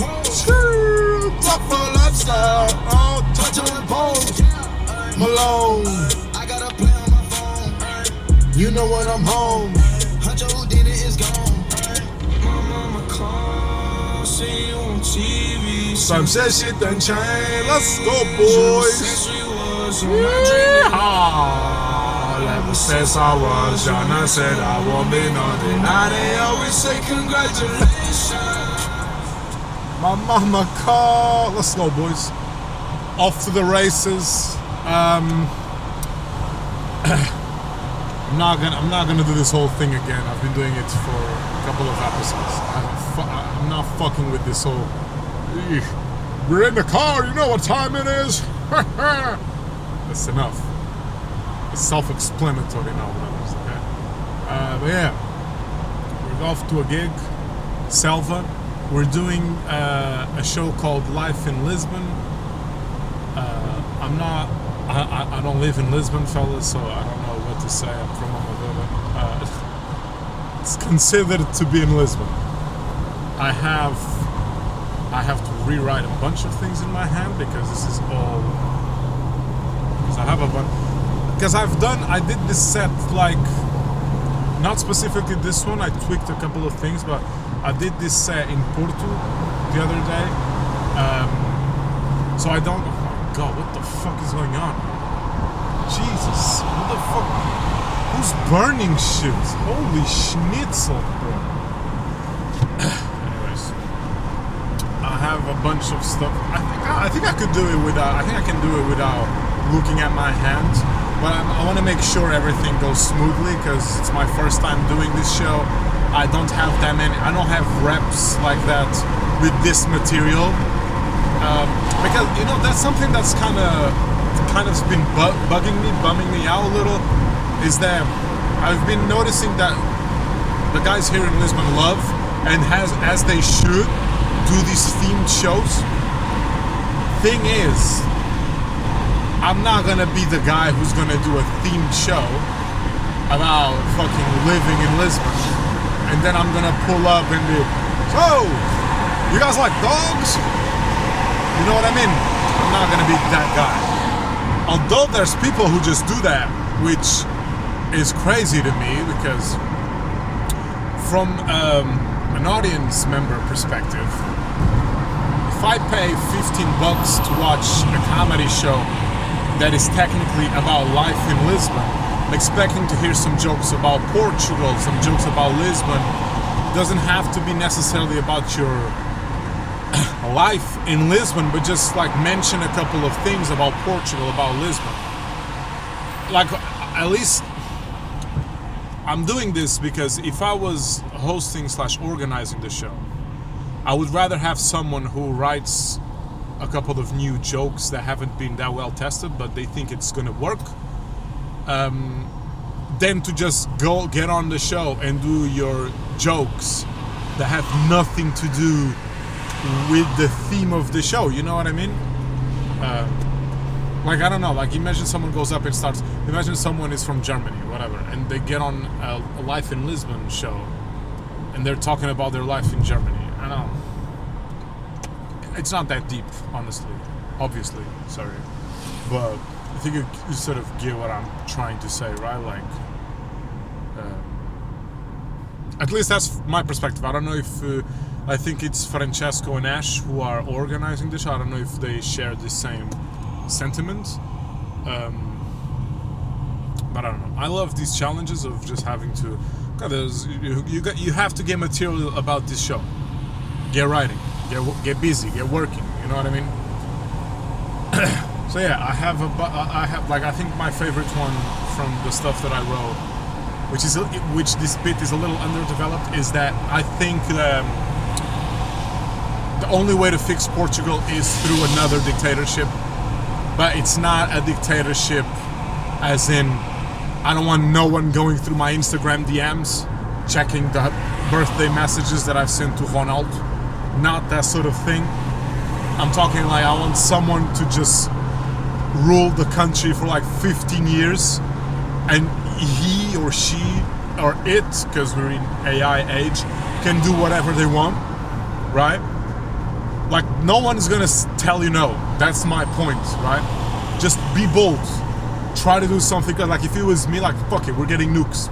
Tougher lifestyle, touch on pose, Malone. I got a play on my phone. You know when I'm home. Huncho who did it is gone. My mama called, see you on TV. Some said shit done changed. Let's go, boys. Ever since I was young, I said I won't be nothing. Now they always say congratulations. My mama called. Let's go, boys. Off to the races. I'm not gonna do this whole thing again. I've been doing it for a couple of episodes. I'm not fucking with this whole. We're in the car. You know what time it is. That's enough. It's self-explanatory now, brothers. Okay. But yeah, we're off to a gig. Selva. We're doing a show called Life in Lisbon. I don't live in Lisbon, fellas, so I don't know what to say. I'm from Amadora. It's considered to be in Lisbon. I have to rewrite a bunch of things in my hand because this is all. Because I have a bunch. Because I did this set like, not specifically this one. I tweaked a couple of things, but I did this set in Porto the other day. So I don't. Oh my god, what the fuck is going on? Jesus, what the fuck? Who's burning shit? Holy schnitzel, bro. Anyways, I have a bunch of stuff. I think I could do it without. I think I can do it without looking at my hand. But I want to make sure everything goes smoothly because it's my first time doing this show. I don't have that many. I don't have reps like that with this material because that's something that's kind of been bugging me, bumming me out a little. Is that I've been noticing that the guys here in Lisbon love and as they should do these themed shows. Thing is, I'm not gonna be the guy who's gonna do a themed show about fucking living in Lisbon, and then I'm gonna pull up and be, so, you guys like dogs? You know what I mean? I'm not gonna be that guy. Although there's people who just do that, which is crazy to me because from an audience member perspective, if I pay $15 to watch a comedy show that is technically about life in Lisbon, I'm expecting to hear some jokes about Portugal, some jokes about Lisbon. It doesn't have to be necessarily about your life in Lisbon, but just like mention a couple of things about Portugal, about Lisbon. Like, at least I'm doing this because if I was hosting / organizing the show, I would rather have someone who writes a couple of new jokes that haven't been that well tested, but they think it's gonna work, than to just go get on the show and do your jokes that have nothing to do with the theme of the show. You know what I mean? Like, I don't know, like imagine someone goes up and starts, imagine someone is from Germany, whatever, and they get on a Life in Lisbon show and they're talking about their life in Germany. I don't know. It's not that deep, honestly. Obviously, sorry. But I think you sort of get what I'm trying to say, right? Like, at least that's my perspective. I don't know if, I think it's Francesco and Ash who are organizing the show. I don't know if they share the same sentiment. But I don't know. I love these challenges of just having to, you have to get material about this show. Get writing. Get busy, get working. You know what I mean? So yeah, I have like, I think my favorite one from the stuff that I wrote, which this bit is a little underdeveloped, is that I think the only way to fix Portugal is through another dictatorship, but it's not a dictatorship as in I don't want no one going through my Instagram DMs checking the birthday messages that I've sent to Ronaldo. Not that sort of thing. I'm talking like I want someone to just rule the country for like 15 years and he or she or it, because we're in AI age, can do whatever they want, right? Like, no one is gonna tell you no. That's my point, right? Just be bold. Try to do something. Like, if it was me, like, fuck it, we're getting nukes.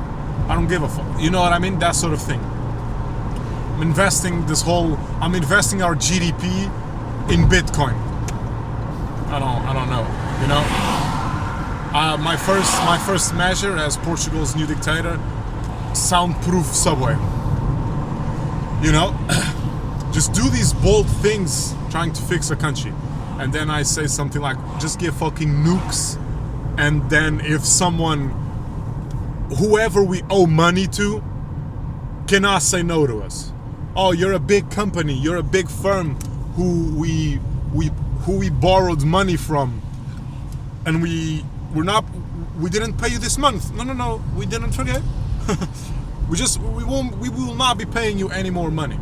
I don't give a fuck. You know what I mean? That sort of thing. I'm investing our GDP in Bitcoin. I don't know. You know? My first measure as Portugal's new dictator, soundproof subway. You know? Just do these bold things trying to fix a country. And then I say something like, just give fucking nukes. And then if whoever we owe money to, cannot say no to us. Oh, you're a big company, you're a big firm who we borrowed money from, and we didn't pay you this month. No, we didn't forget. we will not be paying you any more money.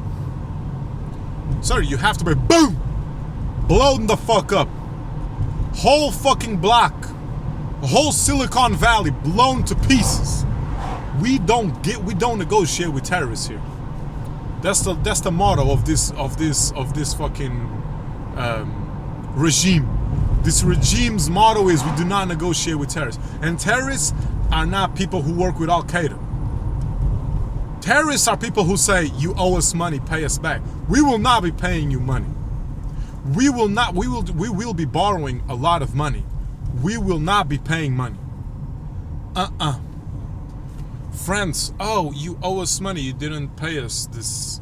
Sorry, you have to pay. Boom! Blown the fuck up. Whole fucking block, whole Silicon Valley blown to pieces. We don't negotiate with terrorists here. That's the motto of this fucking regime. This regime's motto is we do not negotiate with terrorists. And terrorists are not people who work with Al Qaeda. Terrorists are people who say, you owe us money, pay us back. We will not be paying you money. We will be borrowing a lot of money. We will not be paying money. France, oh, you owe us money. You didn't pay us this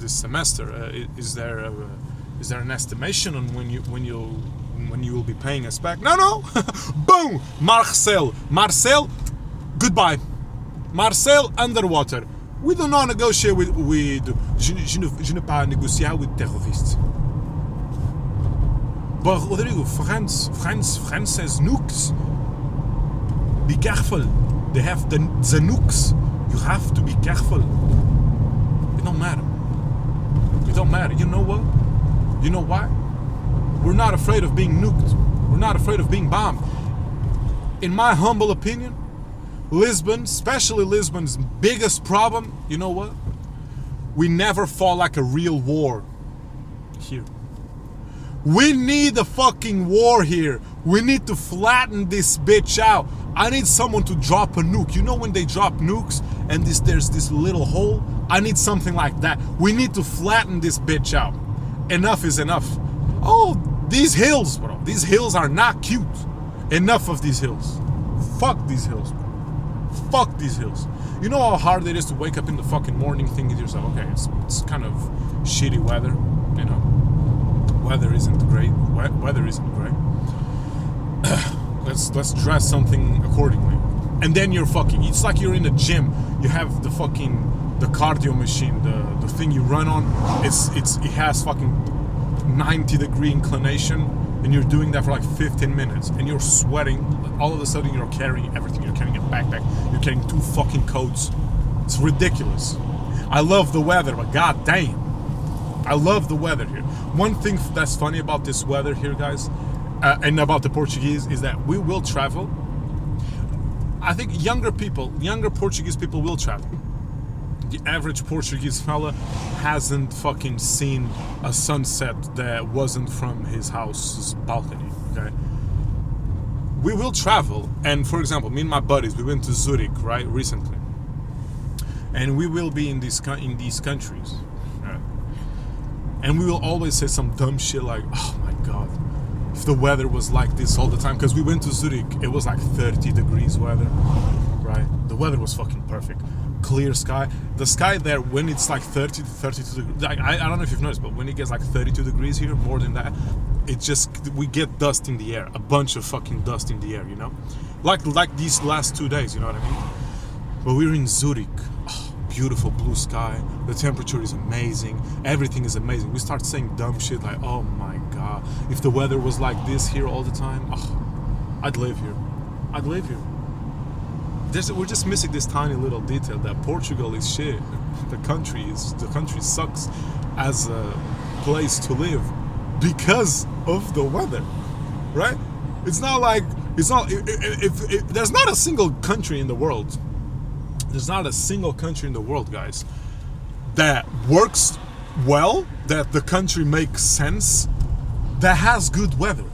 semester. Is there an estimation on when you will be paying us back? No. Boom, Marcel, goodbye. Marcel underwater. We do not negotiate with je ne pas négocier with terrorists. But Rodrigo, France has nukes. Be careful. They have the nukes. You have to be careful. It don't matter. It don't matter. You know what? You know why? We're not afraid of being nuked. We're not afraid of being bombed. In my humble opinion, Lisbon, especially Lisbon's biggest problem, you know what? We never fought like a real war here. We need a fucking war here. We need to flatten this bitch out. I need someone to drop a nuke. You know when they drop nukes and there's this little hole? I need something like that. We need to flatten this bitch out. Enough is enough. Oh, these hills, bro. These hills are not cute. Enough of these hills. Fuck these hills, bro. Fuck these hills. You know how hard it is to wake up in the fucking morning thinking to yourself, okay, it's kind of shitty weather, you know. Weather isn't great. Weather isn't great. Let's dress something accordingly. And then you're fucking. It's like you're in a gym. You have the cardio machine, the thing you run on. It has fucking 90-degree inclination, and you're doing that for like 15 minutes, and you're sweating. All of a sudden, you're carrying everything. You're carrying a backpack. You're carrying 2 fucking coats. It's ridiculous. I love the weather, but god damn. I love the weather here. One thing that's funny about this weather here, guys, and about the Portuguese, is that we will travel. I think younger Portuguese people will travel. The average Portuguese fella hasn't fucking seen a sunset that wasn't from his house's balcony, okay? We will travel, and for example, me and my buddies, we went to Zurich, right, recently. And we will be in these countries. And we will always say some dumb shit like, oh my god, if the weather was like this all the time, because we went to Zurich, it was like 30 degrees weather, right? The weather was fucking perfect. Clear sky. The sky there, when it's like 30 to 32 degrees, I don't know if you've noticed, but when it gets like 32 degrees here, more than that, we get dust in the air, a bunch of fucking dust in the air, you know? Like these last 2 days, you know what I mean? But we were in Zurich. Beautiful blue sky, the temperature is amazing, everything is amazing. We start saying dumb shit like, oh my god, if the weather was like this here all the time, I'd live here. We're just missing this tiny little detail that Portugal is shit. The country sucks as a place to live because of the weather, right? There's not a single country in the world. There's not a single country in the world, guys, that works well, that the country makes sense, that has good weather.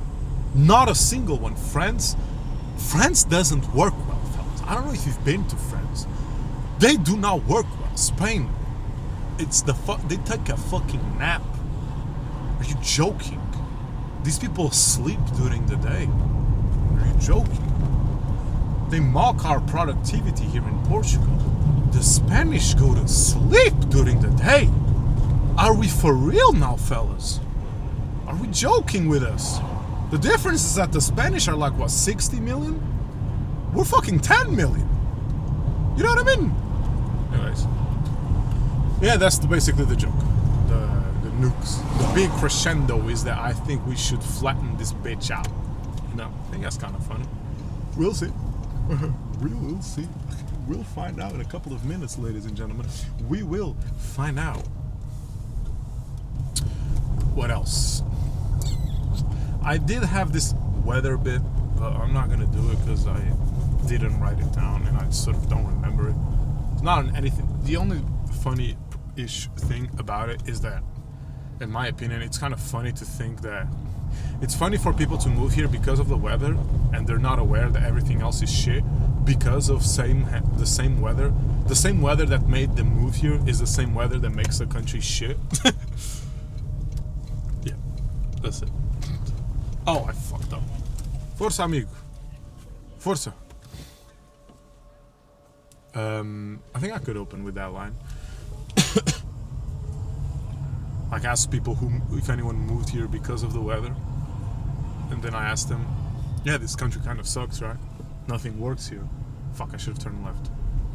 Not a single one. France doesn't work well, fellas. I don't know if you've been to France. They do not work well. Spain, they take a fucking nap. Are you joking? These people sleep during the day. Are you joking? They mock our productivity here in Portugal. The Spanish go to sleep during the day. Are we for real now, fellas? Are we joking with us? The difference is that the Spanish are like, what, 60 million? We're fucking 10 million. You know what I mean? Anyways. Yeah, that's basically the joke. The nukes. The big crescendo is that I think we should flatten this bitch out. You know, I think that's kind of funny. We'll see. We'll see. We'll find out in a couple of minutes, ladies and gentlemen. We will find out. What else? I did have this weather bit, but I'm not gonna do it because I didn't write it down and I sort of don't remember it. It's not anything. The only funny-ish thing about it is that, in my opinion, it's kind of funny to think that it's funny for people to move here because of the weather, and they're not aware that everything else is shit because of the same weather. The same weather that made them move here is the same weather that makes the country shit. Yeah, that's it. Oh, I fucked up. Força, amigo. Força. I think I could open with that line. Like, ask people if anyone moved here because of the weather. And then I asked them, yeah, this country kind of sucks, right? Nothing works here. Fuck, I should have turned left.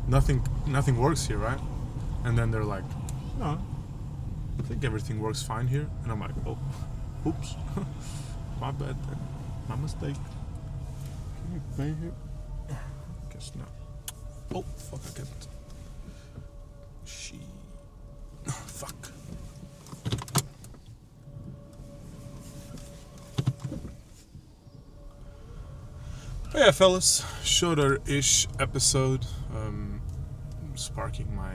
Nothing works here, right? And then they're like, no, I think everything works fine here. And I'm like, oh, oops. My bad then. My mistake. Can you pay here? Guess not. Oh, fuck, I can't. Fuck. Oh yeah, fellas, shorter-ish episode. Sparking my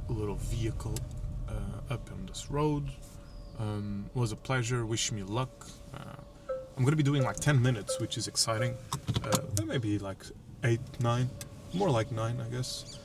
little vehicle up on this road. It was a pleasure. Wish me luck. I'm gonna be doing like 10 minutes, which is exciting. Maybe like 8, 9, more like 9, I guess.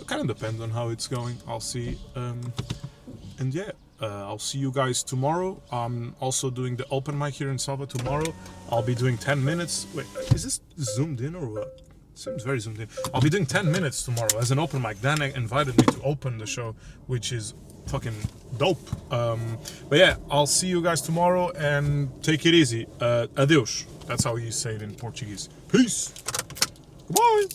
Kind of depends on how it's going. I'll see. And yeah, I'll see you guys tomorrow. I'm also doing the open mic here in Salva tomorrow. I'll be doing 10 minutes. Wait, is this zoomed in or what? Seems very zoomed in. I'll be doing 10 minutes tomorrow as an open mic. Dan invited me to open the show, which is fucking dope. But yeah, I'll see you guys tomorrow and take it easy. Adeus. That's how you say it in Portuguese. Peace. Goodbye.